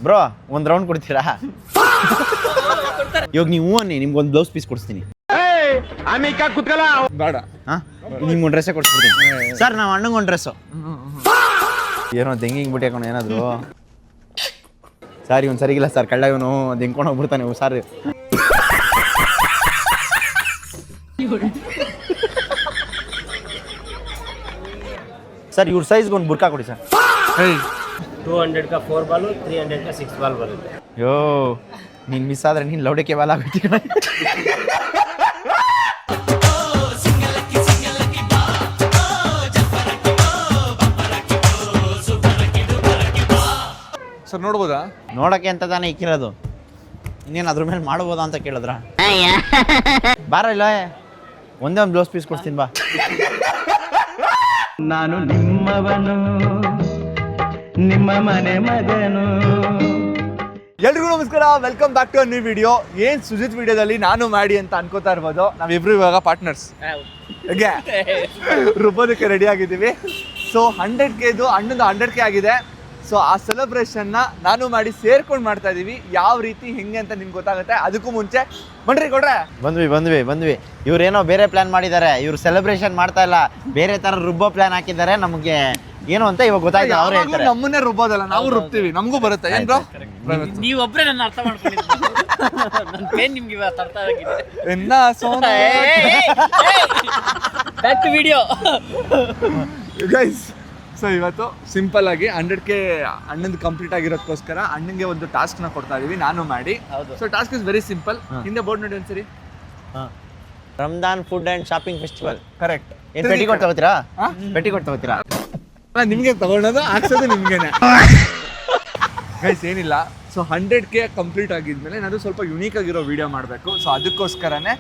Bro ಒಂದು round ಕೊಡ್ತೀರಾ? ಇವಾಗ ನೀವು ಅನ್ನಿ, ನಿಮ್ಗೊಂದು ಬ್ಲೌಸ್ ಪೀಸ್ ಕೊಡಿಸ್ತೀನಿ. ಬೇಡ, ನಿಮ್ಗೆ ಒಂದು ಡ್ರೆಸ್ಸೇ ಕೊಡಿಸ್ಬಿಡ್ತೀನಿ. ಸರ್ ನಾವು ಅಣ್ಣಂಗೆ ಒಂದು ಡ್ರೆಸ್ಸು. ಏನೋ ದೆಂಗಿಂಗ್ ಬಿಟ್ಟು ಹಾಕೋಣ ಏನಾದ್ರು. ಸರ್ ಇವನು ಸರಿಗಿಲ್ಲ ಸರ್, ಕಳ್ಳ ಇವನು ದೆಂಗ್ಕೊಂಡು ಹೋಗ್ಬಿಡ್ತಾನೆ ಇವು ಸರ್. ಸರ್ ಇವ್ರ ಸೈಜ್ಗೆ ಒಂದು ಬುರ್ಕಾ ಕೊಡಿ ಸರ್. 200 का 4 बाल 300 का 6 बाल ಬರುತ್ತೆ. ಯೋ ನೀನು ಮಿಸ್ ಆದರೆ ನೀನು ಲೌಡಕ್ಕೆ ಬಾಲ್ ಆಗುತ್ತೆ. ಸರ್ ನೋಡ್ಬೋದಾ? ನೋಡಕ್ಕೆ ಅಂತ ತಾನೇ ಇಕ್ಕಿರೋದು, ಇನ್ನೇನು ಅದ್ರ ಮೇಲೆ ಮಾಡ್ಬೋದಾ ಅಂತ ಕೇಳಿದ್ರ? ಬಾರ ಇಲ್ಲ, ಒಂದೇ ಒಂದು ಬ್ಲೌಸ್ ಪೀಸ್ ಕೊಡ್ತೀನಿ ಬಾ. ನಾನು ನಿಮ್ಮವನು, ನಿಮ್ಮ ಮನೆ ಮಗನು. ಎಲ್ರಿಗೂ ನಮಸ್ಕಾರ, welcome back to a new video. ಏನು ಸುಜಿತ್ ವಿಡಿಯೋದಲ್ಲಿ ನಾನು ಮಾಡಿ ಅಂತ ಅನ್ಕೋತಾ ಇರ್ಬೋದು, ನಾವಿಬ್ರು ಇವಾಗ ಪಾರ್ಟ್ನರ್ಸ್ ಹೇಗೆ ರುಬ್ಬೋದಕ್ಕೆ ರೆಡಿ ಆಗಿದ್ದೀವಿ. ಸೊ 100Kದು ಅಣ್ಣಂದು 100K ಆಗಿದೆ. ಸೊ ಆ ಸೆಲೆಬ್ರೇಷನ್ನ ನಾನು ಮಾಡಿ ಸೇರ್ಕೊಂಡು ಮಾಡ್ತಾ ಇದ್ದೀವಿ. ಯಾವ ರೀತಿ ಹೆಂಗೆ ಅಂತ ನಿಮ್ಗೆ ಗೊತ್ತಾಗುತ್ತೆ. ಅದಕ್ಕೂ ಮುಂಚೆ ಬನ್ರಿ ಕೊಡ್ರೆ ಬಂದ್ವಿ. ಇವ್ರೇನೋ ಬೇರೆ ಪ್ಲಾನ್ ಮಾಡಿದ್ದಾರೆ. ಇವ್ರು ಸೆಲೆಬ್ರೇಷನ್ ಮಾಡ್ತಾ ಇಲ್ಲ, ಬೇರೆ ತರ ರುಬ್ಬೋ ಪ್ಲಾನ್ ಹಾಕಿದ್ದಾರೆ. ನಮಗೆ ಏನು ಅಂತ ಇವಾಗ ಗೊತ್ತಾಯ್ತು. ಅವರೇ ಹೇಳ್ತಾರೆ ನಮ್ಮನ್ನೇ ರುಬ್ಬೋದಲ್ಲ, ನಾವು ರುಬ್ತೀವಿ, ನಮಗೂ ಬರುತ್ತೆ. ಏನ್ ಬ್ರೋ? ನೀವೊಬ್ರೆ ನನ್ನ ಅರ್ಥ ಮಾಡ್ಕೊಂಡಿದ್ದೀರಿ. ನನ್ನ ಪೇನ್ ನಿಮ್ಗೆ ಇವತ್ತು ಅರ್ಥ ಆಗಿದೆ. ಎನ್ನ ಸೋನ back to video guys. So ಇವತ್ತು ಸಿಂಪಲ್ ಆಗಿ 100K ಅಣ್ಣಂದು ಕಂಪ್ಲೀಟ್ ಆಗಿರೋದಕ್ಕೋಸ್ಕರ ಅಣ್ಣಂಗೆ ಒಂದು ಟಾಸ್ಕ್ನ ಕೊಡ್ತಾ ಇದೀವಿ, ನಾನು ಮಾಡಿ. So task is very simple. ಹಿಂದೆ ಬೋರ್ಡ್ ನೋಡಿ ಒಂದ್ಸರಿ. Ramzan food and shopping festival. Correct. ಏನ್ ಪೆಟಿಕೋಟ್ ತಗೋತೀರಾ? ಪೆಟಿಕೋಟ್ ತಗೋತೀರಾ? ನಿಮ್ಗೆ ತಗೊಳ್ಳೋದು ಹಾಕ್ಸೋದು ನಿಮ್ಗೆನೆ. ಗೈಸ್ ಏನಿಲ್ಲ, ಸೊ 100K ಕಂಪ್ಲೀಟ್ ಆಗಿದ್ಮೇಲೆ ನಾನು ಸ್ವಲ್ಪ ಯುನೀಕ್ ಆಗಿರೋ ವಿಡಿಯೋ ಮಾಡಬೇಕು. ಸೊ ಅದಕ್ಕೋಸ್ಕರನೇ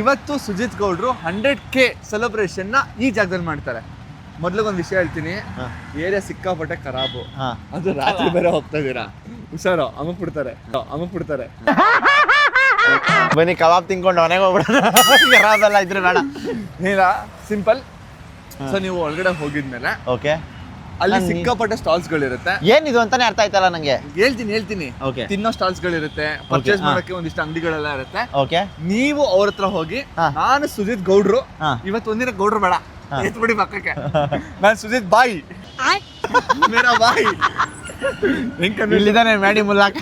ಇವತ್ತು ಸುಜಿತ್ ಗೌಡ್ರು 100K ಸೆಲೆಬ್ರೇಷನ್ನ ಈ ಜಾಗದಲ್ಲಿ ಮಾಡ್ತಾರೆ. ಮೊದ್ಲಿಗೊಂದು ವಿಷಯ ಹೇಳ್ತೀನಿ, ಏರಿಯಾ ಸಿಕ್ಕಾಪಟ್ಟೆ ಖರಾಬು. ಅದು ರಾತ್ರಿ ಬೇರೆ ಹೋಗ್ತಾ ಇದೀರಾ, ಹುಷಾರು, ಅಮಕ್ಬಿಡ್ತಾರೆ. ಬನ್ನಿ ಕಬಾಬ್ ತಿನ್ಕೊಂಡು ಮನೆಗೆ ಹೋಗ್ಬಿಡೋಣ. ಖರಾಬೆಲ್ಲ ಇದ್ರೆ ಬೇಡ. ಇಲ್ಲ, ಸಿಂಪಲ್. ಸೊ ನೀವು ಒಳಗಡೆ ಹೋಗಿದ್ಮೇಲೆ ಓಕೆ, ಅಲ್ಲಿ ಸಿಕ್ಕಾಪಟ್ಟೆ ಸ್ಟಾಲ್ಸ್ ಗಳಿರುತ್ತೆ. ಏನಿದು ಅಂತಾನೆ ಅರ್ಥ ಆಯ್ತಲ್ಲ ನಂಗೆ. ಹೇಳ್ತೀನಿ. ಓಕೆ, ತಿನ್ನೋ ಸ್ಟಾಲ್ಸ್ ಗಳಿರುತ್ತೆ, ಪರ್ಚೇಸ್ ಮಾಡಕ್ಕೆ ಒಂದಿಷ್ಟು ಅಂಗಡಿಗಳೆಲ್ಲ ಇರುತ್ತೆ. ಓಕೆ, ನೀವು ಅವ್ರ ಹತ್ರ ಹೋಗಿ, ನಾನು ಸುಜಿತ್ ಗೌಡ್ರು, ಇವತ್ತು ಒಂದಿನ ಗೌಡ್ರು ಬೇಡ, ಎತ್ಬಿಡಿ ಪಕ್ಕಕ್ಕೆ, ನಾನು ಸುಜಿತ್ ಬಾಯಿ, ಮೇರಾ ಬಾಯಿ, ಇಲ್ಲಿದ್ದಾನೆ ಮ್ಯಾಡಿ ಮುಲ್ಲಾಕ.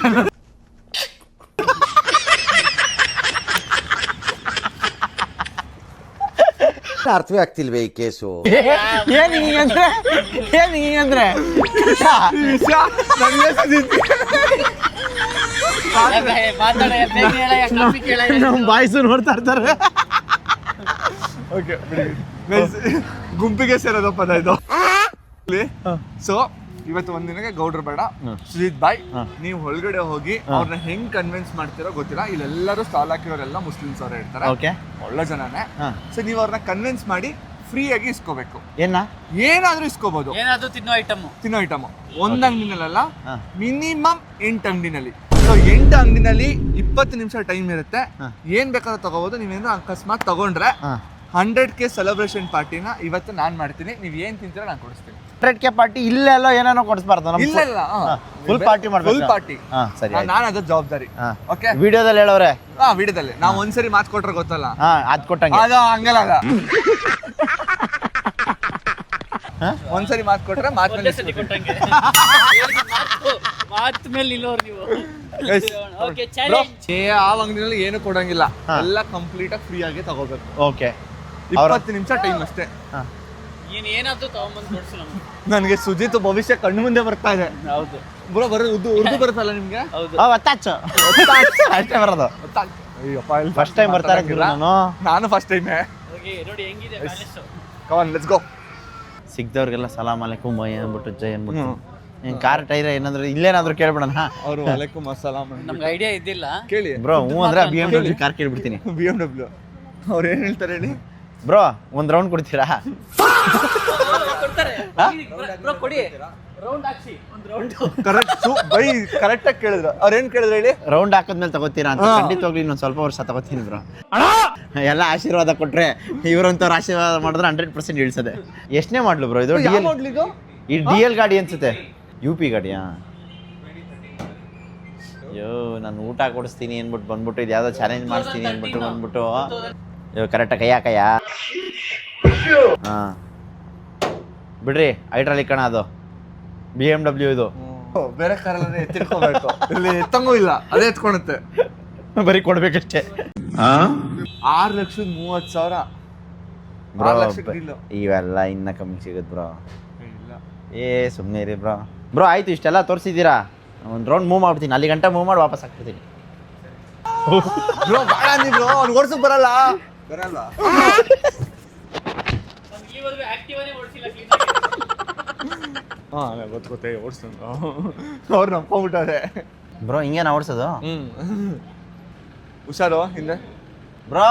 ಅರ್ಥವೇ ಆಗ್ತಿಲ್ವೇ ಈ ಕೇಸು? ಏನ್ ಹಿಂಗಂದ್ರೆ ನಮ್ಮ ಬಾಯ್ಸು ನೋಡ್ತಾ ಇರ್ತಾರೆ. ಓಕೆ, ಗುಂಪಿಗೆ ಸೇರೋದು ಪದ ಇದು. ಸೊ ಇವತ್ತು ಒಂದಿನಕ್ಕೆ ಗೌಡ್ರು ಬೇಡ, ಸುಜಿತ್ ಬಾಯ್, ನೀವು ಒಳಗಡೆ ಹೋಗಿ ಅವ್ರನ್ನ ಹೆಂಗ್ ಕನ್ವಿನ್ಸ್ ಮಾಡ್ತೀರೋ ಗೊತ್ತಿಲ್ಲ. ಇಲ್ಲೆಲ್ಲರೂ ಸ್ಟಾಲ್ ಹಾಕಿರೋರೆಲ್ಲ ಮುಸ್ಲಿಮ್ಸ್ ಅವರೇ ಇರ್ತಾರೆ, ಒಳ್ಳೆ ಜನನೇ. ಸೊ ನೀವು ಅವ್ರನ್ನ ಕನ್ವಿನ್ಸ್ ಮಾಡಿ ಫ್ರೀ ಆಗಿ ಇಸ್ಕೋಬೇಕು. ಏನಾದ್ರೂ ಇಸ್ಕೋಬಹುದು, ಏನಾದ್ರೂ ತಿನ್ನೋ ಐಟಮ್. ಒಂದ್ ಅಂಗಡಿನಲ್ಲ, ಮಿನಿಮಮ್ 8 ಅಂಗಡಿನಲ್ಲಿ. ಸೊ 8 ಅಂಗಡಿನಲ್ಲಿ 20 ನಿಮಿಷ ಟೈಮ್ ಇರುತ್ತೆ. ಏನ್ ಬೇಕಾದ್ರೂ ತಗೋಬಹುದು. ನೀವೇನು ಅಕಸ್ಮಾತ್ ತಗೊಂಡ್ರೆ 100K ಸೆಲೆಬ್ರೇಷನ್ ಪಾರ್ಟಿನ ಇವತ್ತು ನಾನ್ ಮಾಡ್ತೀನಿ. ನೀವ್ ಏನ್ ತಿಂತೀರೋ ನಾನು ಕೊಡಿಸ್ತೀನಿ. 100K ಪಾರ್ಟಿ ಇಲ್ಲೆಲ್ಲ ಏನೇನೋ ಕೊಡಿಸ್ಬಾರ್ದು. ಇಲ್ಲ, ಫುಲ್ ಪಾರ್ಟಿ ಮಾಡ್ಬೇಕು. Full party. ಸರಿ, ನಾನು ಅದ್ರ ಜವಾಬ್ದಾರಿ. ಓಕೆ, ವಿಡಿಯೋದಲ್ಲಿ ಹೇಳೋರೆ. ವಿಡಿಯೋದಲ್ಲಿ ನಾವು ಒಂದ್ಸರಿ ಮಾತು ಕೊಟ್ರೆ ಗೊತ್ತಲ್ಲ, ಅದ್ ಕೊಟ್ಟಂಗೆ. ಅದು ಹಂಗಲ್ಲ. ಒಂದ್ಸರಿ ಮಾತು ಕೊಟ್ರೆ ಮಾತು ಮೇಲೆ ನಿಲ್ಲೋರು ನೀವು. ಆ ಅಂಗಡಿನಲ್ಲಿ ಏನು ಕೊಡಂಗಿಲ್ಲ, ಎಲ್ಲ ಕಂಪ್ಲೀಟ್ ಆಗಿ ಫ್ರೀ ಆಗಿ ತಗೋಬೇಕು. ಓಕೆ, 20 ನಿಮಿಷ ಟೈಮ್ ಅಷ್ಟೇ. ಏನಾದ್ರೂ ತಗೊಂಡ್ಬಂದು ಕೊಡ್ಸು ನಮ್ಗೆ. ನನಗೆ ಸುಜಿತ್ ಭವಿಷ್ಯ ಕಣ್ಣು ಮುಂದೆ ಬರ್ತಾ ಇದೆ. ಹೌದು ಬ್ರೋ, ಉರ್ದು ಬರುತ್ತಲ್ಲ ನಿಮ್ಗೆ? ಅಷ್ಟೇ ಬರೋದು. ಫಸ್ಟ್ ಟೈಮ್ ಬರ್ತಾ ಇರ್ತೀರ. ನಾನು ಫಸ್ಟ್ ಟೈಮೇ. ನೋಡಿ ಹೆಂಗಿದೆ palace. Come on, let's go. ಸಿಗ್ದವ್ರಿಗೆಲ್ಲ ಸಲಾಮ್ ಅಲೈಕುಮ್ ಬೈ ಅಂದ್ಬಿಟ್ಟು ಜೈ ಅಂದ್ಬಿಟ್ಟು ಕಾರ್ ಟೈರ್ ಏನಾದ್ರು ಇಲ್ಲೇನಾದ್ರು ಕೇಳ್ಬಿಡೋಣ. ಅವರು ಅಲೈಕುಮ್ ಅಸ್ಸಲಾಮ್ ನಮ್ಗೆ ಐಡಿಯಾ ಇದ್ದಿಲ್ಲ, ಕೇಳಿ ಬ್ರೋ. ಅಂದ್ರೆ BMW ಕಾರ್ ಕೇಳ್ಬಿಡ್ತೀನಿ. BMW ಅವ್ರು ಏನ್ ಹೇಳ್ತಾರೆ ಹೇಳಿ ಬ್ರೋ, ಒಂದ್ ರೌಂಡ್ ಕೊಡ್ತೀರಾ? ಕರೆಕ್ಟ್ ಆಗಿ ಕೇಳಿದ್ರು. ಅವ್ರ ಏನ್ ಕೇಳಿದ್ರು ಹೇಳಿ? ರೌಂಡ್ ಹಾಕದ್ಮೇಲೆ ತಗೋತೀರಾ ಅಂತ. ಖಂಡಿತವಾಗ್ಲಿ ಇನ್ನೊಂದ್ ಸ್ವಲ್ಪ ವರ್ಷ ತಗೋತೀನಿ ಬ್ರೋ. ಎಲ್ಲ ಆಶೀರ್ವಾದ ಕೊಟ್ರೆ, ಇವ್ರಂತವ್ರು ಆಶೀರ್ವಾದ ಮಾಡಿದ್ರೆ 100% ಇಳಿಸದೆ. ಎಷ್ಟನೇ ಮಾಡ್ಲು ಬ್ರೋ ಇದು? ಈ DL ಗಾಡಿ ಅನ್ಸುತ್ತೆ. UP ಗಾಡಿಯಾ? ಅಯ್ಯೋ ನಾನು ಊಟ ಕೊಡಿಸ್ತೀನಿ ಅಂದ್ಬಿಟ್ಟು ಬಂದ್ಬಿಟ್ಟು ಇದು ಯಾವುದೋ ಚಾಲೆಂಜ್ ಮಾಡಿಸ್ತೀನಿ ಅಂದ್ಬಿಟ್ಟು ಬಂದ್ಬಿಟ್ಟು ಅಯ್ಯೋ ಕರೆಕ್ಟಾಗಿ ಕೈಯ ಹಾಂ ಬಿಡ್ರಿ ಹೈಡ್ರಾಲಿಕ್ ಕಣ ಅದು BMW ಇದು ಬೇರೆ ಕಾರಲ್ಲಿ ಎತ್ತಿಟ್ಕೋಬೇಕು, ಇಲ್ಲಿ ಎತ್ತಂಗೂ ಇಲ್ಲ, ಅದೇ ಎತ್ಕೊಳುತ್ತೆ. ಬರೀ ಕೊಡ್ಬೇಕಷ್ಟೇ. 6,30,000 ಬ್ರೋ 6,00,000 ಇಲ್ಲ. ಇವೆಲ್ಲ ಇನ್ನ ಕಮ್ಮಿ ಸಿಗುತ್ತೆ ಬ್ರೋ. ಇಲ್ಲ ಏ ಸುಮ್ಮನೆ ಇರಿ ಬ್ರೋ. ಬ್ರೋ ಆಯ್ತು ಇಷ್ಟೆಲ್ಲ ತೋರಿಸಿದ್ದೀರಾ, ಒಂದು ರೌಂಡ್ ಮೂವ್ ಮಾಡ್ಬಿಡ್ತೀನಿ, ಅಲ್ಲಿ ಗಂಟೆ ಮೂವ್ ಮಾಡಿ ವಾಪಸ್ ಹಾಕ್ಬಿಡ್ತೀನಿ. ಬ್ರೋ ಬೇಡ ನೀವು, ಅವ್ನು ಓಡಿಸೋಕೆ ಬರಲ್ಲ. ಇಲ್ಲಿವರೆಗೂ ಆಕ್ಟಿವಾನೇ ಓಡಿಸಿಲ್ಲ. ಹಾಂ ಗೊತ್ತೇ ಓಡಿಸ್ತಾನೆ ಅವ್ರು ನಂಬ್ಕೊಂಡ್ಬಿಟ್ಟಾರೆ. ಬ್ರೋ ಹಿಂಗೇನ ಓಡಿಸೋದು? ಹುಷಾರು ಹಿಂದೆ. ಬ್ರೋ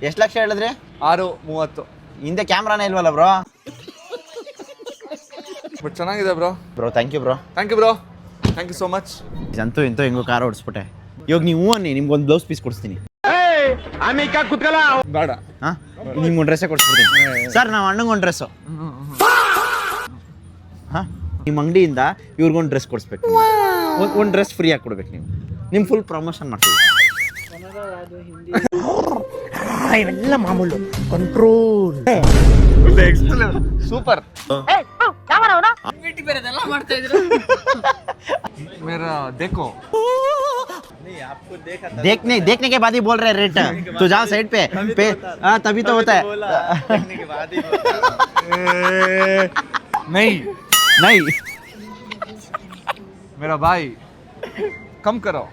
ಎಷ್ಟು ಲಕ್ಷ ಹೇಳಿದ್ರಿ? 6,30. ಹಿಂದೆ ಕ್ಯಾಮ್ರಾನೇ ಇಲ್ವಲ್ಲ ಬ್ರೋ? ಬಟ್ ಚೆನ್ನಾಗಿದೆ bro. Thank you bro. Thank you bro, thank you so much. ಅಂತೂ ಇಂತೂ ಹೆಂಗೋ ಕಾರ್ ಓಡಿಸ್ಬಿಟ್ಟೆ. ಇವಾಗ ನೀವು ಅನ್ನಿ, ನಿಮ್ಗೊಂದು ಬ್ಲೌಸ್ ಪೀಸ್ ಕೊಡಿಸ್ತೀನಿ. ಬೇಡ. ಹಾಂ ನಿಮ್ಗೊಂದು ಡ್ರೆಸ್ಸೇ ಕೊಡಿಸ್ಬಿಡ್ತೀನಿ ಸರ್. ನಾವು ಅಣ್ಣಂಗೊಂದು ಡ್ರೆಸ್ಸು. ಹಾಂ ನಿಮ್ಮ ಅಂಗಡಿಯಿಂದ ಇವ್ರಿಗೊಂದು ಡ್ರೆಸ್ ಕೊಡಿಸ್ಬೇಕು. ಒಂದು ಡ್ರೆಸ್ ಫ್ರೀ ಆಗಿ ಕೊಡ್ಬೇಕು ನೀವು. ನಿಮ್ಮ ಫುಲ್ ಪ್ರಮೋಷನ್ ಮಾಡ್ತೀವಿ. ಇವೆಲ್ಲ ಮಾಮೂಲು ಕಂಟ್ರೋಲ್. ಸೂಪರ್. ಬೇರೆದೆಲ್ಲ ಮಾಡ್ತಾ ಇದ್ರು. मेरा देखो देखने के बाद ही बोल रहे रेट. तो जाओ साइड पे तभी तो होता है. नहीं नहीं मेरा भाई कम करो.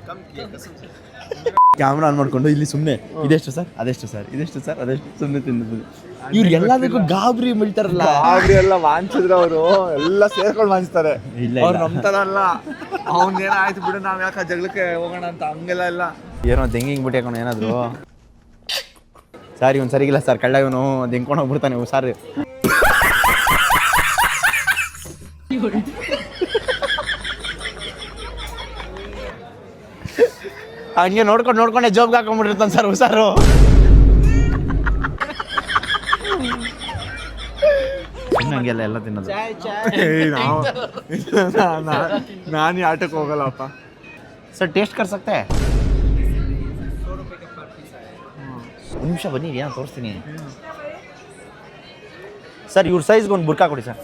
ಕ್ಯಾಮ್ರಾ ಆನ್ ಮಾಡ್ಕೊಂಡು ಇಲ್ಲಿ ಸುಮ್ಮನೆ ಇದೆಷ್ಟು ಸರ್, ಅದೆಷ್ಟು ಸರ್, ಇದೆಷ್ಟು ಸರ್, ಅದೆಷ್ಟು ಸುಮ್ಮನೆ ತಿನ್ನೋದು. ಇವ್ರು ಎಲ್ಲದಕ್ಕೂ ಗಾಬರಿ ಬೀಳ್ತಾರಲ್ಲ. ಗಾಬರಿ ಎಲ್ಲ ವಾಂಚಿದ್ರೆ ಅವರು ಎಲ್ಲ ಸೇರ್ಕೊಂಡು ವಾಂಚ್ತಾರೆ. ಇಲ್ಲ ಅವ್ರು ನಂಬ್ತಾರಲ್ಲ, ಅವನ್ನೇನಾಯ್ತು ಬಿಡು, ನಾವ್ ಯಾಕೆ ಜಗಳಕ್ಕೆ ಹೋಗೋಣ ಅಂತ ಹಂಗೆಲ್ಲ ಇಲ್ಲ. ಏನೋ ದೆಂಗಿಂಗ್ ಬಿಟ್ಟು ಹಾಕೋಣ ಏನಾದ್ರು. ಸರ್ ಇವನು ಸರಿಗಿಲ್ಲ ಸರ್, ಕಳ್ಳ ಇವನು ದೆಂಗ್ಕೊಂಡು ಹೋಗ್ಬಿಡ್ತಾನೆ ಸರ್. ಹಂಗೆ ನೋಡ್ಕೊಂಡೆ ಜೋಬ್ಗೆ ಹಾಕೊಂಡ್ಬಿಟ್ಟಿರ್ತಾನೆ ಸರ್ ಹುಷಾರು. ಹಂಗೆಲ್ಲ ಎಲ್ಲ ತಿನ್ನೋದು. ನಾನು ಈ ಆಟಕ್ಕೆ ಹೋಗಲ್ಲಪ್ಪ ಸರ್. ಟೇಸ್ಟ್ ಕರ್ ಸಕ್ತೆ? ಒಂದು ನಿಮಿಷ ಬನ್ನಿ, ಏನೋ ತೋರಿಸ್ತೀನಿ ಸರ್. ಇವ್ರ ಸೈಜ್ಗೆ ಒಂದು ಬುರ್ಕಾ ಕೊಡಿ ಸರ್.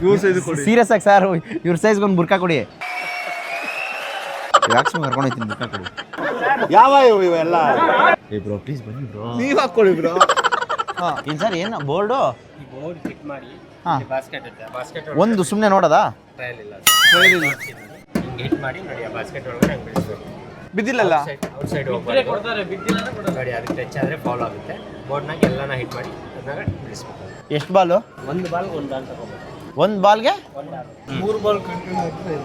ಇವ್ರ ಸೈಜ್ ಕೊಡಿ. ಸೀರಿಯಸ್ ಆಗಿ ಸರ್, ಇವ್ರ ಸೈಜ್ಗೆ ಒಂದು ಬುರ್ಕಾ ಕೊಡಿ. ವ್ಯಾಕ್ಸಿನ್ ಕರ್ಕೊಂಡು ಹೋಗ್ತೀನಿ, ಬುರ್ಕಾ ಕೊಡಿ. ಯಾವ ಇವೆಲ್ಲ? ಏ ಬ್ರೋ ಪ್ಲೀಸ್ ಬನ್ನಿ ಬ್ರೋ. ನೀವ್ ಹಾಕೊಳ್ಳಿ ಬ್ರೋ. ಏನು ಸರ್, ಏನು ಬೋರ್ಡು? ಬೋರ್ಡ್ ಫಿಟ್ ಮಾಡಿ ಹಾಂ ಬಾಸ್ಕೆಟ್ ಇದೆ. ಬಾಸ್ಕೆಟ್ ಒಂದು ಸುಮ್ಮನೆ ನೋಡೋದಾ? ಟ್ರಯಲ್ ಇಲ್ಲ, ಹಿಂಗೆ ಹಿಟ್ ಮಾಡಿ ನೋಡಿ. ಆ ಬಾಸ್ಕೆಟ್ ಒಳಗಡೆ ಹಂಗೆ ಬಿಡಿಸ್ಬೇಕು. ಬಿದ್ದಿಲ್ಲಲ್ಲ? ಔಟ್ ಸೈಡ್ ಹೋಗ್ತಾರೆ, ಬಿದ್ದಿಲ್ಲ ನೋಡಿ. ಅದಕ್ಕೆ ಟಚ್ ಆದರೆ ಫಾಲ್ ಆಗುತ್ತೆ. ಬೋರ್ಡ್ನಾಗ ಎಲ್ಲನ ಹಿಟ್ ಮಾಡಿ ಅದನ್ನಾಗ ಬಿಡಿಸ್ಬೇಕು. ಎಷ್ಟು ಬಾಲು? ಒಂದು ಬಾಲ್ ಒಂದು ಬಾಲ್ ತಗೋಬೇಕು. ಒಂದು ಬಾಲ್ಗೆ 3 ಬಾಲ್ ಕಂಟಿನ್ಯೂ ಆಗ್ತದೆ.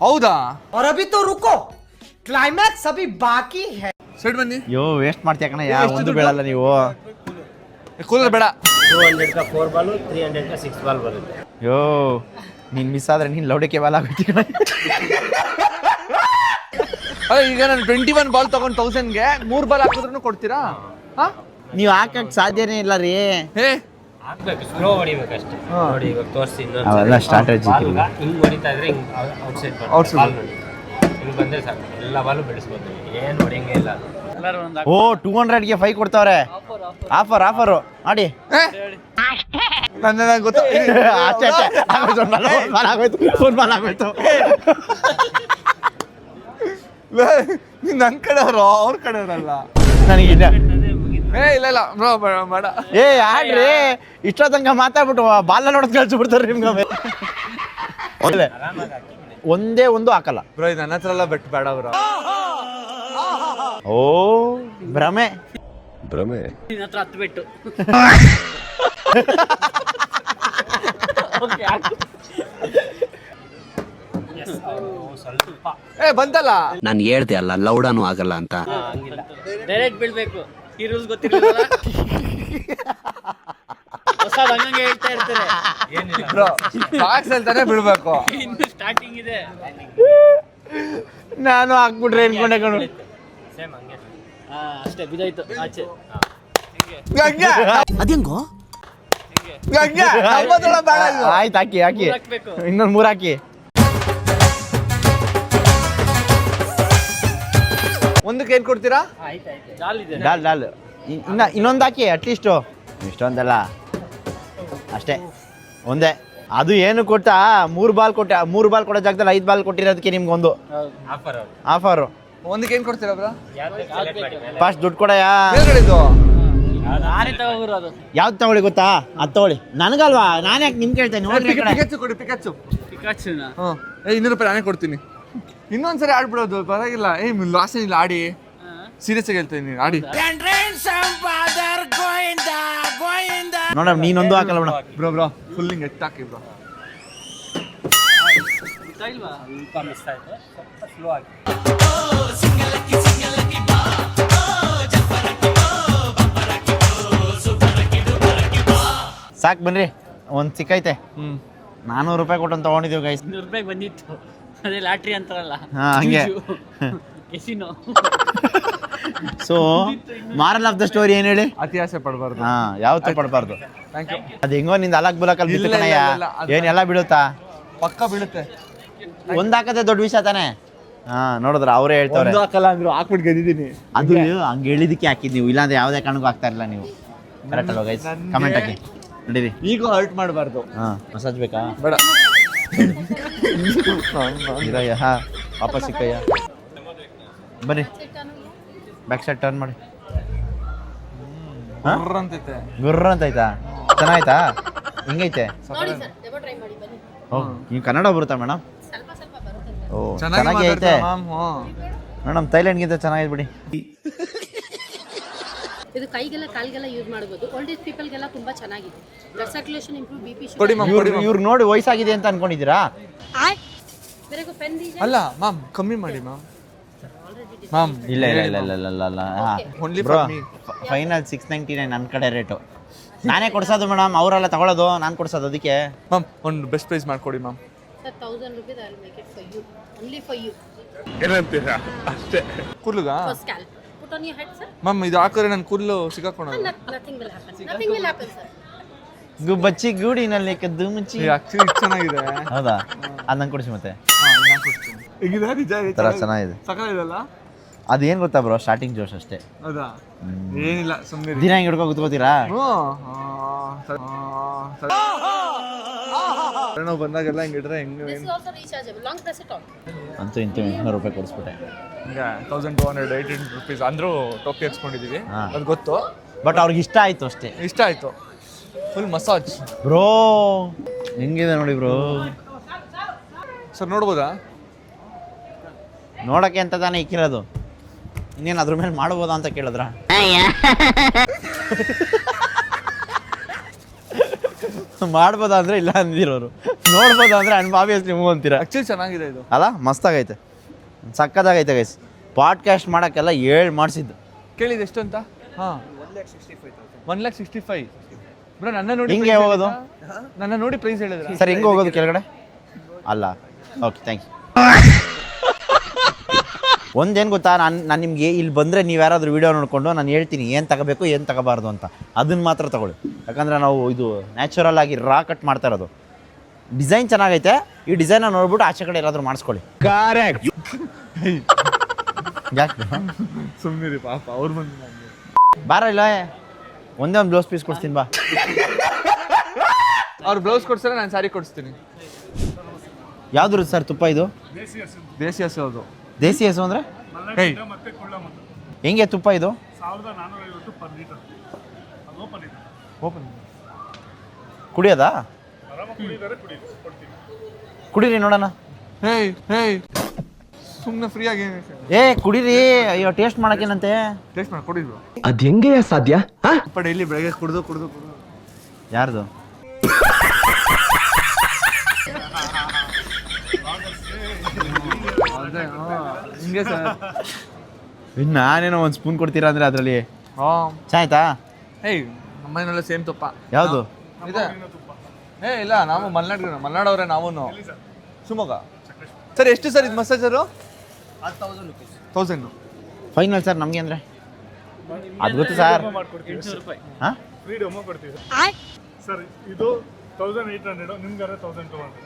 ಹೌದಾ? और अभी तो रुको, क्लाइमैक्स अभी बाकी है. ಸೈಡ್ ಬನ್ನಿ. ಅಯ್ಯೋ ವೇಸ್ಟ್ ಮಾಡ್ತೀಯ ಕಣ, ಒಂದು ಬೀಳಲ್ಲ ನೀವು. ಕೂಲರ್ ಬೇಡ. 200 का 4 ಬಾಲ್, 300 का 6 ಬಾಲ್ ಬರುತ್ತೆ. ಅಯ್ಯೋ ನೀನು ಮಿಸ್ ಆದರೆ ನೀನು ಲೌಡಕ್ಕೆ ಬಾಲ್ ಆಗುತ್ತೆ ಕಣ. ಅದೇ ಈಗ ನಾನು 21 ಬಾಲ್ ತಗೊಂಡು 1000ಗೆ 3 ಬಾಲ್ ಹಾಕಿದ್ರು ಕೊಡ್ತೀರಾ? ನೀವು ಹಾಕಕ್ಕೆ ಸಾಧ್ಯನೇ ಇಲ್ಲ ರೀ. ಹೇ ಹಾಕ್ಬೇಕು, ಸ್ಲೋ ಹೊಡಿಬೇಕು ಅಷ್ಟೇ. ನೋಡಿ ಇವಾಗ ತೋರಿಸಿ ಅವೆಲ್ಲ strategy. ಹಿಂಗೆ ಹೊಡಿತಾ ಇದ್ರೆ ಹಿಂಗೆ ಔಟ್ಸೈಡ್ Outside. ಬಾಲ್ ನೋಡಿ ಹಿಂಗೆ ಬಂದರೆ ಸಾಕು, ಎಲ್ಲ ಬಾಲು ಬಿಡಿಸ್ಬೋದು. ಏನು ಹೊಡಿಯಂಗೆ ಇಲ್ಲ. ಓ 200ಗೆ 5 ಕೊಡ್ತಾವ್ರೆ. ಆಫರು ಮಾಡಿ. ನನ್ನ ಗೊತ್ತಾ? ಅಷ್ಟೇ ಆಗೋಯ್ತು, ಬಾಲ್ ಆಗೋಯ್ತು. ನೀನ್ ನನ್ನ ಕಡೆಯವರು, ಅವ್ರ ಕಡೆಯವರಲ್ಲ. ನನಗಿನ್ನ ಇಲ್ಲ ಬ್ರೋ ಬೇಡ. ಏ ಆಡ್ರಿ, ಇಷ್ಟೊತ್ತಂಗ ಮಾತಾಡ್ಬಿಟ್ಟು ಬಾಲ ನೋಡೋದು ಕಳ್ಸಿಬಿಡ್ತಾರೆ ನಿಮ್ಗೆ. ಒಂದೇ ಒಂದು ಹಾಕಲ್ಲ ಬ್ರೋ, ಇದು ನನ್ನ ಹತ್ರ ಎಲ್ಲ ಬೆಟ್ ಬೇಡ ಬ್ರೋ. ಓ ಭ್ರಮೆ. ನಿನ್ನ ಹತ್ರ 10 ಬಿಟ್ಟು ಸ್ವಲ್ಪ ಬಂತಲ್ಲ. ನಾನು ಹೇಳ್ದೆ ಅಲ್ಲ ಲೌಡಾನು ಆಗಲ್ಲ ಅಂತ. ಹಂಗಿಲ್ಲ, ಡೈರೆಕ್ಟ್ ಬೀಳ್ಬೇಕು. ಈ ರೂಲ್ಸ್ ಗೊತ್ತಿರಲಿಲ್ಲ. ಹೊಸದು ಹಂಗಂಗೆ ಹೇಳ್ತಾ ಇರ್ತಾರೆ. ಏನಿಲ್ಲ ಬ್ರೋ, ಬಾಕ್ಸ್ ಅಂತಾನೆ ಬೀಳ್ಬೇಕು. ಇನ್ನು ಸ್ಟಾರ್ಟಿಂಗ್ ಇದೆ. ನಾನು ಹಾಕ್ಬಿಟ್ರೆ ಅನ್ಕೊಂಡೆ ಕಣು. ಸೇಮ್ ಹಂಗೆ. ಅಷ್ಟೇ ಬಿದ್ದೋಯ್ತು ಆಚೆ. ಅದೇಂಗೋ ಆಯ್ತು ಹಾಕಿ ಹಾಕ್ಬೇಕು. ಇನ್ನೊಂದು 3 ಹಾಕಿ. ಒಂದಕ್ಕೆ ಏನು ಕೊಡ್ತೀರಾ? ಡಾಲ್ ಡಾಲ್ ಇನ್ನೊಂದು ಹಾಕಿ ಅಟ್ಲೀಸ್ಟು. ಇಷ್ಟೊಂದಲ್ಲ ಅಷ್ಟೇ, ಒಂದೇ. ಅದು ಏನು ಕೊಟ್ಟಾ 3 ಬಾಲ್ ಕೊಟ್ಟ, 3 ಬಾಲ್ ಕೊಡೋ ಜಾಗದಲ್ಲಿ 5 ಬಾಲ್ ಕೊಟ್ಟಿರೋದಕ್ಕೆ ನಿಮ್ಗೊಂದು ಆಫರು. ಒಂದಕ್ಕೆ ಏನು ಕೊಡ್ತೀರಾ ಬ್ರೋ? ಫಸ್ಟ್ ದುಡ್ಡು ಕೊಡಯ್ಯ. ಮೇಲ್ಗಡೆದು ಯಾವ್ದು ತಗೊಳ್ಳಿ ಗೊತ್ತಾ? ಅದು ತಗೊಳ್ಳಿ. ನನಗಲ್ವಾ, ನಾನು ಯಾಕೆ ನಿಮ್ಗೆ ಕೇಳ್ತೇನೆ? ನೋಡ್ರಿ ಪಿಕಾಚು ಕೊಡಿ, ಪಿಕಾಚು. ಹಾಂ, 200 ರೂಪಾಯಿ ನಾನೇ ಕೊಡ್ತೀನಿ. ಇನ್ನೊಂದ್ಸರಿ ಆಡ್ಬಿಡೋದು, ಪರವಾಗಿಲ್ಲ. ಲಾಸ್ಟ್ ಇಲ್ಲ, ಆಡಿ. ಸೀರಿಯಸ್ ಆಗಿ ಹೇಳ್ತೀನಿ, ನೀನು ಆಡಿ. ನೋಡ, ನೀನೊಂದು ಹಾಕಲ್ಲ ಬಿಡ. ಬ್ರೋ ಫುಲ್ ಹಿಂಗೆ ಎತ್ತಾಕಿ ಬ್ರೋ. ಸ್ವಲ್ಪ ಮಿಸ್ ಆಯ್ತು, ಸ್ವಲ್ಪ ಸ್ಲೋ ಆಗಿ. ಸಾಕು ಬನ್ರಿ, ಒಂದು ಸಿಕ್ಕೈತೆ. 400 ರೂಪಾಯಿ ಕೊಟ್ಟು ತಗೊಂಡಿದ್ದೀವಿ ಗೈಸ್. 100 ರೂಪಾಯಿ ಬಂದಿತ್ತು, ಅದೇ ಲಾಟ್ರಿ ಅಂತಾರಲ್ಲ. ಹಾಂ, ಹಂಗೆ. Casino. So moral of the story ಏನು ಹೇಳಿ? ಅತಿ ಆಸೆ ಪಡಬಾರ್ದು. ಹಾಂ, ಯಾವತ್ತೂ ಪಡಬಾರ್ದು. Thank you. ಅದು ಹೆಂಗೋ ನಿಂದ ಅಲಕ್ ಬುಲಕಲ್ಲಿ ಇಲ್ಲ, ಬಿತ್ತು ಕಣಯ್ಯ. ಇಲ್ಲ, ಏನೆಲ್ಲ ಬೀಳುತ್ತಾ? ಪಕ್ಕ ಬೀಳುತ್ತೆ. ಒಂದು ಹಾಕದೆ ದೊಡ್ಡ ವಿಷಯ ತಾನೆ. ಹಾಂ, ನೋಡಿದ್ರ ಅವರೇ ಹೇಳ್ತಾವ್ರೆ. ಒಂದು ಹಾಕಲ್ಲ ಅಂದ್ರು ಹಾಕ್ಬಿಟ್ಟು ಗೆದ್ದಿದ್ದೀನಿ. ಅದು ಹಂಗೆ ಹೇಳಿದಕ್ಕೆ ಹಾಕಿದ್ ನೀವು, ಇಲ್ಲಾಂದ್ರೆ ಯಾವುದೇ ಕಾರಣಕ್ಕೂ ಆಗ್ತಾ ಇರಲಿಲ್ಲ ನೀವು. ಕರೆಕ್ಟ್ ಅಲ್ವಾ ಗೈಸ್? ಕಮೆಂಟ್ ಹಾಕಿ ನಡೀರಿ. ಈಗ ಹರ್ಟ್ ಮಾಡಬಾರ್ದು. ಹಾಂ, ಮಸಾಜ್ ಬೇಕಾ? ಬೇಡ. ಇರಯ್ಯ. ಹಾಂ, ವಾಪಸ್ ಸಿಕ್ಕಯ್ಯ. ಬನ್ನಿ, ಬ್ಯಾಕ್ ಸೈಡ್ ಟರ್ನ್ ಮಾಡಿ. ಹಾಂ, ಅಂತೈತೆ. ಗುರ್ರ ಅಂತ ಆಯ್ತಾ? ಚೆನ್ನಾಯ್ತಾ? ಹಿಂಗೈತೆ? ಓ, ನೀವು ಕನ್ನಡ ಬರುತ್ತಾ ಮೇಡಮ್? ಓ, ಚೆನ್ನಾಗಿ ಐತೆ ಮೇಡಮ್. ಥೈಲ್ಯಾಂಡ್ಗಿಂತ ಚೆನ್ನಾಗಿದೆ ಬಿಡಿ. ಇದು ಕೈಗೆಲ್ಲ ಕಾಲಿಗೆಲ್ಲ ಯೂಸ್ ಮಾಡಬಹುದು. ಓಲ್ಡ್ ಏಜ್ ಪೀಪಲ್ಗೆಲ್ಲ ತುಂಬಾ ಚೆನ್ನಾಗಿದೆ. ಬ್ಲಡ್ ಸರ್ಕ್ಯುಲೇಷನ್ ಇಂಪ್ರೂವ್, ಬಿಪಿ ಕೊಡಿ ಮ್ಯಾಮ್. ಇವ್ರು ನೋಡಿ ವಯಸ್ಸಾಗಿದೆ ಅಂತ ಅನ್ಕೊಂಡಿದ್ದೀರಾ? मेरे को पेन दीजिए. ಅಲ್ಲ ಮ್ಯಾಮ್, ಕಮ್ಮಿ ಮಾಡಿ ಮ್ಯಾಮ್. ಮ್ಯಾಮ್ ಇಲ್ಲ ಇಲ್ಲ ಇಲ್ಲ ಇಲ್ಲ ಇಲ್ಲ ಇಲ್ಲ. Only bro, for me. Final 699 ನನ್ನ ಕಡೆ ರೇಟು. ನಾನೇ ಕೊಡ್ಸೋದು ಮೇಡಮ್, ಅವರೆಲ್ಲ ತಗೊಳ್ಳೋದು, ನಾನು ಕೊಡ್ಸೋದು. ಅದಕ್ಕೆ ಮ್ಯಾಮ್ ಒಂದು ಬೆಸ್ಟ್ ಪ್ರೈಸ್ ಮಾಡ್ಕೊಡಿ ma'am. Sir, 1000 rupees I will make it for you. Only for you. ಏನಂತೀರಾ? ಅಷ್ಟೇ. ಕೂದಲುಗಾ? For scalp. Put on your head, sir. Ma'am ಇದು ಹಾಕಿದ್ರೆ ನನ್ನ ಕೂದಲು ಸಿಕ್ಕಾಕೊಳ್ಳೋದು. Nothing will happen. Nothing will happen, sir. ಗುಬ್ಬಚ್ಚಿ ಗೂಡಿನಲ್ಲಿ ಕದ್ದು ಮುಚ್ಚಿ. ಆಕ್ಚುಲಿ ಚೆನ್ನಾಗಿದೆ. ಹೌದಾ? ಅದು ನಂಗೆ ಕೊಡಿಸಿ ಮತ್ತೆ. ಹೇಗಿದೆ? ನಿಜ ಥರ ಚೆನ್ನಾಗಿದೆ. ಸಕ್ಕತ್ತಾಗಿದೆಲ್ಲ. ಅದೇನು ಗೊತ್ತಾ ಬ್ರೋ, ಸ್ಟಾರ್ಟಿಂಗ್ ಜೋಶ್ ಅಷ್ಟೇ. ಹೌದಾ? ಏನಿಲ್ಲ, ಸುಮ್ಮನೆ ದಿನ ಹಿಂಗೆ ಹಿಡ್ಕೊ ಕೂತ್ಕೋತೀರಾ? ನಾವು ಬಂದಾಗೆಲ್ಲ ಹಿಂಗೆ ಇಟ್ರೆ ಹೆಂಗೆ? This is also rechargeable. Long press it on. ಅಂತೂ ಇಂತೂ 800 ರೂಪಾಯಿ ಕೊಡಿಸ್ಬಿಟ್ಟೆ. ಹಿಂಗೆ 1218 rupees ಅಂದರೂ ಟೋಕಿ ಹಚ್ಕೊಂಡಿದ್ದೀವಿ. ಅದು ಗೊತ್ತು, ಬಟ್ ಅವ್ರಿಗೆ ಇಷ್ಟ ಆಯಿತು ಅಷ್ಟೇ. ಇಷ್ಟ ಆಯಿತು. ಫುಲ್ ಮಸಾಜ್ ಬ್ರೋ, ಹೆಂಗಿದೆ ನೋಡಿ ಬ್ರೋ. ಸರ್ ನೋಡ್ಬೋದಾ? ನೋಡೋಕ್ಕೆ ಅಂತ ತಾನೇ ಇಕ್ಕಿರೋದು. ಇನ್ನೇನು ಅದ್ರ ಮೇಲೆ ಮಾಡ್ಬೋದಾ ಅಂತ ಕೇಳಿದ್ರ? ಮಾಡ್ಬೋದಾ ಅಂದರೆ ಇಲ್ಲ ಅಂದಿರೋರು, ನೋಡ್ಬೋದಾ ಅಂದರೆ ಆಬ್ವಿಯಸ್ಲಿ ಮೂವ್ ಅಂತೀರ. ಆ್ಯಕ್ಚುಲಿ ಚೆನ್ನಾಗಿದೆ ಇದು. ಅಲ್ಲ, ಮಸ್ತಾಗೈತೆ, ಸಕ್ಕತ್ತಾಗೈತೆ ಗೈಸ್. ಪಾಡ್ಕಾಸ್ಟ್ ಮಾಡೋಕ್ಕೆಲ್ಲ 7 ಮಾಡಿಸಿದ್ದು. ಕೇಳಿದೆ ಎಷ್ಟು ಅಂತ? ಹಾಂ, 1,65,000. ಬ್ರೋ ನನ್ನ ನೋಡಿ ಹಿಂಗೆ ಹೋಗೋದು? ನನ್ನ ನೋಡಿ ಪ್ರೈಸ್ ಹೇಳಿದ್ರೆ ಸರ್ ಹಿಂಗೆ ಹೋಗೋದು ಕೆಳಗಡೆ ಅಲ್ಲ? Okay, thank you. ಒಂದೇನು ಗೊತ್ತಾ, ನಾನು ನಿಮಗೆ ಇಲ್ಲಿ ಬಂದರೆ ನೀವು ಯಾರಾದರೂ ವೀಡಿಯೋ ನೋಡಿಕೊಂಡು ನಾನು ಹೇಳ್ತೀನಿ ಏನು ತಗೋಬೇಕು ಏನು ತಗೋಬಾರ್ದು ಅಂತ. ಅದನ್ನು ಮಾತ್ರ ತಗೊಳ್ಳಿ. ಯಾಕಂದರೆ ನಾವು ಇದು ನ್ಯಾಚುರಲ್ ಆಗಿ ರಾ ಕಟ್ ಮಾಡ್ತಾ ಇರೋದು. ಡಿಸೈನ್ ಚೆನ್ನಾಗೈತೆ, ಈ ಡಿಸೈನ ನೋಡ್ಬಿಟ್ಟು ಆಚೆ ಕಡೆ ಎಲ್ಲಾದರೂ ಮಾಡಿಸ್ಕೊಳ್ಳಿ. ಕರೆಕ್ಟ್. ಯಾಕೆ ಸುಮ್ಮನಿರಿ ಪಾಪ, ಅವ್ರು ಬಂದು ಬಾರ ಇಲ್ಲ, ಒಂದೇ ಒಂದು ಬ್ಲೌಸ್ ಪೀಸ್ ಕೊಡ್ತೀನಿ ಬಾ. ಅವ್ರು ಬ್ಲೌಸ್ ಕೊಡ್ತಾರೆ, ನಾನು ಸ್ಯಾರಿ ಕೊಡಿಸ್ತೀನಿ. ಯಾವ್ದು ಸರ್ ತುಪ್ಪ ಇದು? ದೇಸಿ ಹಸು ಅದು. ದೇಸಿ ಹಸು ಅಂದರೆ ಹೆಂಗೆ ತುಪ್ಪ ಇದು? ಓಪನ್ ಕುಡಿಯೋದಾ? ಕುಡೀರಿ ನೋಡೋಣ. ಹೇಯ್ ಹೇಯ್, ಸುಮ್ಮನೆ ಫ್ರೀಯಾಗಿ ಕುಡೀರಿ. ಅಯ್ಯೋ, ಟೇಸ್ಟ್ ಮಾಡೋಕ್ಕೇನಂತೆ? ಟೇಸ್ಟ್ ಮಾಡಿ ಕೊಡಿದ್ರು. ಅದ್ ಹೆಂಗೆ ಸಾಧ್ಯ? ಅಪ್ಪ ಡೈಲಿ ಬೆಳಗ್ಗೆ ಕುಡ್ದು. ಯಾರ್ದು? ಅದೇ ಹಿಂಗೆ ಸರ್. ಇನ್ನು ನಾನೇನೋ ಒಂದು ಸ್ಪೂನ್ ಕೊಡ್ತೀರಾ ಅಂದರೆ ಅದರಲ್ಲಿ ಹಾಂ, ಚಾಯ್ತಾ? ಹೇಯ್ ನಮ್ಮನೆಲ್ಲ ಸೇಮ್ ತುಪ್ಪ. ಯಾವುದು ಇದೆ? ಇಲ್ಲ, ನಾವು ಮಲ್ನಾಡವ್ರೆ ನಾವು. ಶಿವಮೊಗ್ಗ. ಸರ್ ಎಷ್ಟು ಸರ್ ಇದು ಮಸಾಜರು? 1000. ಫೈನಲ್ ಸರ್ ನಮಗೆ ಅಂದರೆ ಅದು ಗೊತ್ತು ಸರ್. ಹಾಂ,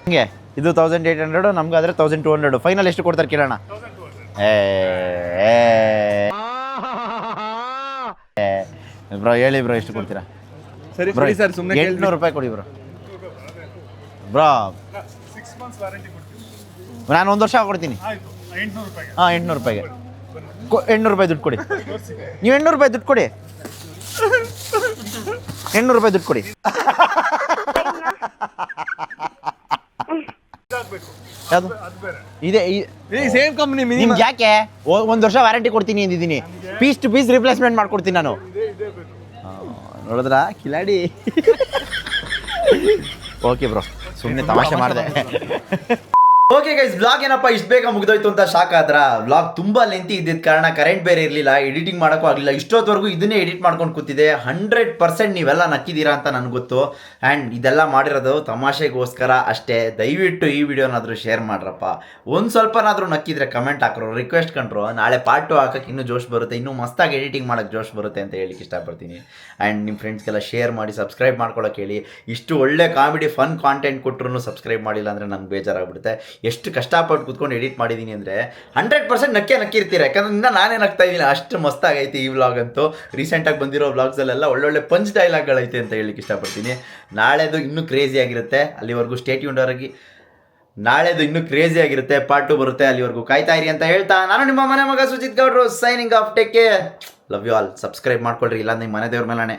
ಹಿಂಗೆ ಇದು 1800, ನಮ್ಗಾದ್ರೆ 1200. ಫೈನಲ್ ಎಷ್ಟು ಕೊಡ್ತಾರೆ ಕೇಳೋಣ. ಬ್ರೋ ಹೇಳಿ ಬ್ರೋ ಎಷ್ಟು ಕೊಡ್ತೀರಾ? ಸರಿ ಬ್ರೋ ಸರ್ ಸುಮ್ಮನೆ 800 ರೂಪಾಯಿ ಕೊಡಿ ಬ್ರೋ. ಬ್ರೋ 6 months ವಾರಂಟಿ ಕೊಡ್ತೀವಿ. ನಾನು 1 ವರ್ಷ ಕೊಡ್ತೀನಿ. ಆಯ್ತು 800 ರೂಪಾಯಿಗೆ. ಹಾಂ 800 ರೂಪಾಯಿಗೆ 800 ರೂಪಾಯಿ ದುಡ್ಡು ಕೊಡಿ. ನೀವು 800 ರೂಪಾಯಿ ದುಡ್ಡು ಕೊಡಿ. 800 ರೂಪಾಯಿ ದುಡ್ಡು ಕೊಡಿ. ಯಾವುದು ಇದೆ? ಸೇಮ್ ಕಂಪ್ನಿ ನಿಮ್ಗೆ ಯಾಕೆ 1 ವರ್ಷ ವ್ಯಾರಂಟಿ ಕೊಡ್ತೀನಿ ಅಂದಿದ್ದೀನಿ. ಪೀಸ್ ಟು ಪೀಸ್ ರಿಪ್ಲೇಸ್ಮೆಂಟ್ ಮಾಡ್ಕೊಡ್ತೀನಿ ನಾನು. ನೋಡಿದ್ರಾ ಕಿಲಾಡಿ? ಓಕೆ ಬ್ರೋ, ಸುಮ್ಮನೆ ತಮಾಷೆ ಮಾಡಿದೆ. ಓಕೆ ಗೈಸ್, ಬ್ಲಾಗ್ ಏನಪ್ಪ ಇಷ್ಟು ಬೇಗ ಮುಗಿದೋಯ್ತು ಅಂತ ಶಾಕ್ ಆದ್ರ? ಬ್ಲಾಗ್ ತುಂಬ ಲೆಂತಿ ಇದ್ದಿದ್ದ ಕಾರಣ ಕರೆಂಟ್ ಬೇರೆ ಇರಲಿಲ್ಲ, ಎಡಿಟಿಂಗ್ ಮಾಡೋಕ್ಕೂ ಆಗಲಿಲ್ಲ. ಇಷ್ಟೊತ್ತವರೆಗೂ ಇದನ್ನೇ ಎಡಿಟ್ ಮಾಡ್ಕೊಂಡು ಕೂತಿದೆ. 100% ನೀವೆಲ್ಲ ನಕ್ಕಿದ್ದೀರಾ ಅಂತ ನನಗೆ ಗೊತ್ತು. ಆ್ಯಂಡ್ ಇದೆಲ್ಲ ಮಾಡಿರೋದು ತಮಾಷೆಗೋಸ್ಕರ ಅಷ್ಟೇ. ದಯವಿಟ್ಟು ಈ ವಿಡಿಯೋನಾದರೂ ಶೇರ್ ಮಾಡ್ರಪ್ಪ. ಒಂದು ಸ್ವಲ್ಪನಾದರೂ ನಕ್ಕಿದ್ರೆ ಕಮೆಂಟ್ ಹಾಕ್ರು, ರಿಕ್ವೆಸ್ಟ್ ಕಂಡ್ರು. ನಾಳೆ ಪಾರ್ಟ್ 2 ಹಾಕೋಕ್ಕೆ ಇನ್ನೂ ಜೋಶ್ ಬರುತ್ತೆ, ಇನ್ನೂ ಮಸ್ತಾಗಿ ಎಡಿಟಿಂಗ್ ಮಾಡೋಕ್ಕೆ ಜೋಶ್ ಬರುತ್ತೆ ಅಂತ ಹೇಳಿಕ್ಕೆ ಇಷ್ಟಪಡ್ತೀನಿ. ಆ್ಯಂಡ್ ನಿಮ್ಮ ಫ್ರೆಂಡ್ಸ್ಗೆಲ್ಲ ಶೇರ್ ಮಾಡಿ, ಸಬ್ಸ್ಕ್ರೈಬ್ ಮಾಡ್ಕೊಳ್ಳೋಕೆ ಹೇಳಿ. ಇಷ್ಟು ಒಳ್ಳೆ ಕಾಮಿಡಿ ಫನ್ ಕಾಂಟೆಂಟ್ ಕೊಟ್ಟರು ಸಬ್ಸ್ಕ್ರೈಬ್ ಮಾಡಿಲ್ಲ ಅಂದರೆ ನನಗೆ ಬೇಜಾರಾಗ್ಬಿಡುತ್ತೆ. ಎಷ್ಟು ಕಷ್ಟಪಟ್ಟು ಕೂತ್ಕೊಂಡು ಎಡಿಟ್ ಮಾಡಿದ್ದೀನಿ ಅಂದರೆ 100% ನಕ್ಕಿರ್ತೀರ. ಯಾಕಂದ್ರೆ ನಾನೇ ನಗ್ತಾ ಇದ್ದೀನಿ, ಅಷ್ಟು ಮಸ್ತಾಗೈತಿ ಈ ವ್ಲಾಗ್ ಅಂತೂ. ರೀಸೆಂಟಾಗಿ ಬಂದಿರೋ ವ್ಲಾಗ್ಸಲ್ಲೆಲ್ಲ ಒಳ್ಳೊಳ್ಳೆ ಪಂಚ್ ಡೈಲಾಗ್ಗಳೈತೆ ಅಂತ ಹೇಳಲಿಕ್ಕೆ ಇಷ್ಟಪಡ್ತೀನಿ. ನಾಳೆದು ಇನ್ನೂ ಕ್ರೇಜಿ ಆಗಿರುತ್ತೆ. ಅಲ್ಲಿವರೆಗೂ ಸ್ಟೇ ಟ್ಯೂನ್ಡ್ ಆಗಿ. ನಾಳೆದು ಇನ್ನೂ ಕ್ರೇಜಿ ಆಗಿರುತ್ತೆ, ಪಾರ್ಟ್ 2 ಬರುತ್ತೆ. ಅಲ್ಲಿವರೆಗೂ ಕಾಯ್ತಾ ಇರಿ ಅಂತ ಹೇಳ್ತಾ ನಾನು ನಿಮ್ಮ ಮನೆ ಮಗ ಸುಜಿತ್ ಗೌಡ್ರು signing off. Take care, love you all. Subscribe ಮಾಡ್ಕೊಳ್ರಿ, ಇಲ್ಲ ನಿಮ್ಮ ಮನೆ ದೇವ್ರ ಮೇಲಾನೆ.